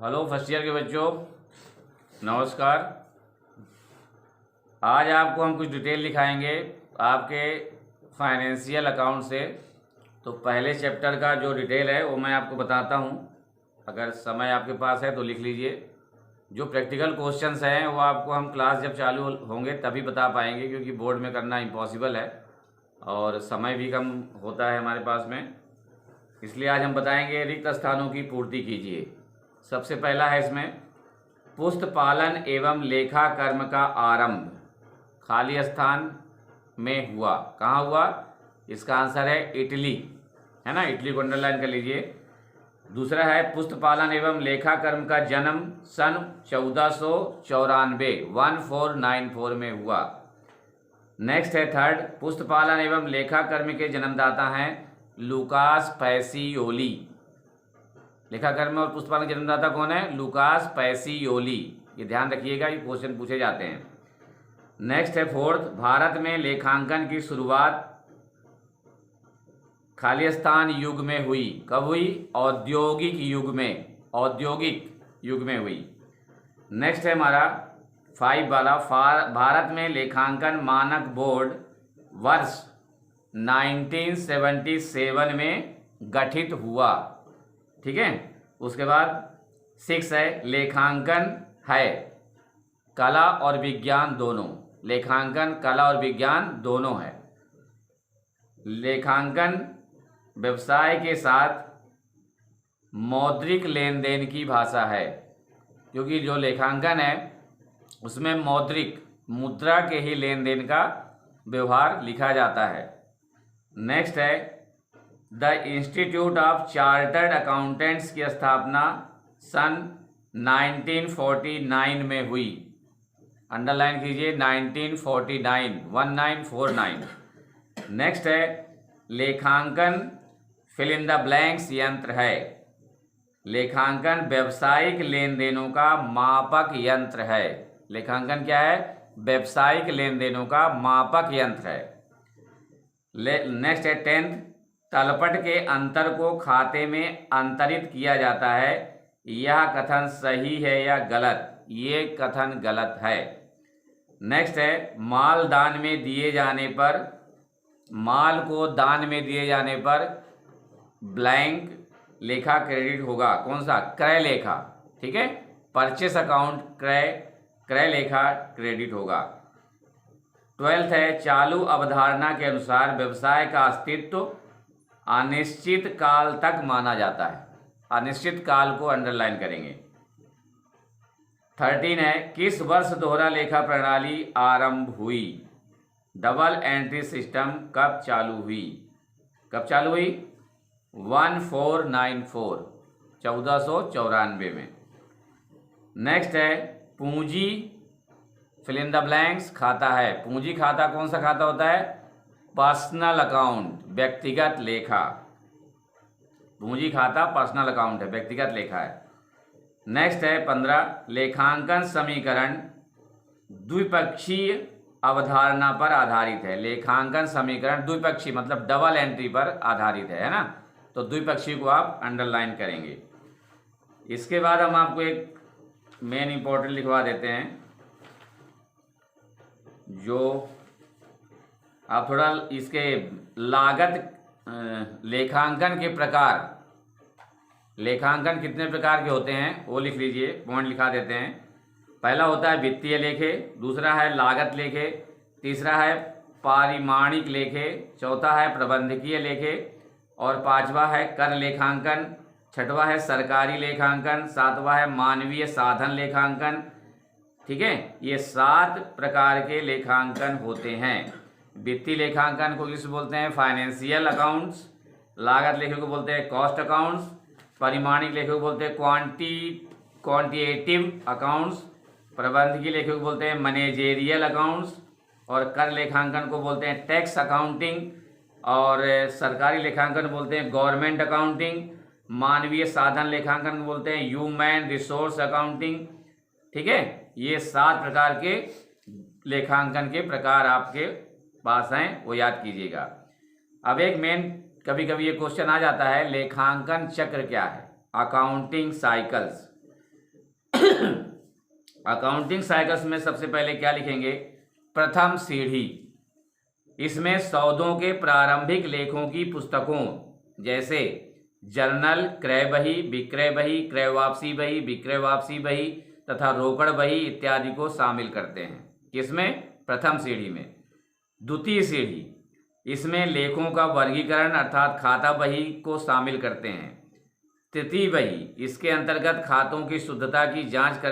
Hello first year के बच्चों, नमस्कार। आज आपको हम कुछ डिटेल दिखाएंगे आपके फाइनेंशियल अकाउंट से। तो पहले चैप्टर का जो डिटेल है वो मैं आपको बताता हूँ। अगर समय आपके पास है तो लिख लीजिए। जो प्रैक्टिकल क्वेश्चंस हैं वो आपको हम क्लास जब चालू होंगे तभी बता पाएंगे, क्योंकि बोर्ड में करना इम्पॉसिबल है और समय भी कम होता है हमारे पास में। इसलिए आज हम बताएंगे रिक्त स्थानों की पूर्ति कीजिए। सबसे पहला है इसमें पुस्त पालन एवं लेखा कर्म का आरंभ खाली स्थान में हुआ। कहाँ हुआ? इसका आंसर है इटली, है ना। इटली को अंडरलाइन कर लीजिए। दूसरा है पुस्त पालन एवं लेखा कर्म का जन्म सन 1494 1494 में हुआ। नेक्स्ट है थर्ड, पुस्त पालन एवं लेखा कर्म के जन्मदाता हैं लुकास पैसियोली। लेखा कर्म और पुस्तपालन के जन्मदाता कौन है? Lucas Pacioli. ये ध्यान रखिएगा, ये क्वेश्चन पूछे जाते हैं। नेक्स्ट है फोर्थ, भारत में लेखांकन की शुरुआत खाली स्थान युग में हुई। कब हुई? औद्योगिक युग में, औद्योगिक युग में हुई। नेक्स्ट है हमारा 5 वाला, भारत में लेखांकन मानक बोर्ड वर्ष 1977 में गठित हुआ। ठीक है। उसके बाद 6 है लेखांकन है कला और विज्ञान दोनों। लेखांकन कला और विज्ञान दोनों है। लेखांकन व्यवसाय के साथ मौद्रिक लेन देन की भाषा है, क्योंकि जो लेखांकन है उसमें मौद्रिक मुद्रा के ही लेन देन का व्यवहार लिखा जाता है। नेक्स्ट है the institute of chartered accountants की स्थापना सन 1949 में हुई। अंडरलाइन कीजिए 1949, 1949। नेक्स्ट है लेखांकन फिल इन द ब्लैंक्स यंत्र है। लेखांकन व्यावसायिक लेन देनों का मापक यंत्र है। लेखांकन क्या है? व्यावसायिक लेन देनों का मापक यंत्र है। नेक्स्ट है 10th, तलपट के अंतर को खाते में अंतरित किया जाता है। यह कथन सही है या गलत? ये कथन गलत है। नेक्स्ट है माल दान में दिए जाने पर, माल को दान में दिए जाने पर ब्लैंक लेखा क्रेडिट होगा। कौन सा? क्रय लेखा। ठीक है। परचेस अकाउंट क्रय लेखा क्रेडिट होगा। 12th है चालू अवधारणा के अनुसार व्यवसाय का अस्तित्व अनिश्चित काल तक माना जाता है। अनिश्चित काल को अंडरलाइन करेंगे। 13 है किस वर्ष दोहरा लेखा प्रणाली आरंभ हुई? डबल एंट्री सिस्टम कब चालू हुई? कब चालू हुई? 1494, 1494 में। नेक्स्ट है पूंजी फिल इन द ब्लैंक्स खाता है। पूंजी खाता कौन सा खाता होता है? पर्सनल अकाउंट, व्यक्तिगत लेखा। पूंजी खाता पर्सनल अकाउंट है, व्यक्तिगत लेखा है। नेक्स्ट है 15, लेखांकन समीकरण द्विपक्षीय अवधारणा पर आधारित है। लेखांकन समीकरण द्विपक्षीय मतलब डबल एंट्री पर आधारित है ना। तो द्विपक्षीय को आप अंडरलाइन करेंगे। इसके बाद हम आपको एक मेन इंपॉर्टेंट लिखवा देते हैं, जो आप थोड़ा इसके लागत लेखांकन के प्रकार, लेखांकन कितने प्रकार के होते हैं वो लिख लीजिए, पॉइंट लिखा देते हैं। पहला होता है वित्तीय लेखे, दूसरा है लागत लेखे, तीसरा है पारिमाणिक लेखे, चौथा है प्रबंधकीय लेखे और पांचवा है कर लेखांकन, छठवां है सरकारी लेखांकन, सातवां है मानवीय साधन लेखांकन। ठीक है। ये 7 प्रकार के लेखांकन होते हैं। वित्तीय लेखांकन को इंग्लिश में बोलते हैं फाइनेंशियल अकाउंट्स, लागत लेखे को बोलते हैं कॉस्ट अकाउंट्स, परिमाणिक लेखे को बोलते हैं क्वांटिटेटिव अकाउंट्स, प्रबंधकीय लेखे को बोलते हैं मैनेजेरियल अकाउंट्स और कर लेखांकन को बोलते हैं टैक्स अकाउंटिंग और सरकारी लेखांकन बोलते हैं गवर्नमेंट अकाउंटिंग, मानवीय साधन लेखांकन बोलते हैं ह्यूमन रिसोर्स अकाउंटिंग। ठीक है। ये 7 प्रकार के लेखांकन के प्रकार आपके पास हैं, वो याद कीजिएगा। अब एक मेन कभी कभी ये क्वेश्चन आ जाता है, लेखांकन चक्र क्या है? Accounting cycles. अकाउंटिंग साइकिल्स में सबसे पहले क्या लिखेंगे? प्रथम सीढ़ी। इसमें सौदों के प्रारंभिक लेखों की पुस्तकों जैसे जर्नल, क्रय बही, विक्रय बही, क्रय वापसी बही, विक्रय वापसी बही तथा रोकड़ बही इत्यादि को शामिल करते हैं। किसमें? प्रथम सीढ़ी में। द्वितीय सीढ़ी, इसमें लेखों का वर्गीकरण अर्थात खाता बही को शामिल करते हैं। तृतीय बही, इसके अंतर्गत खातों की शुद्धता की जांच करने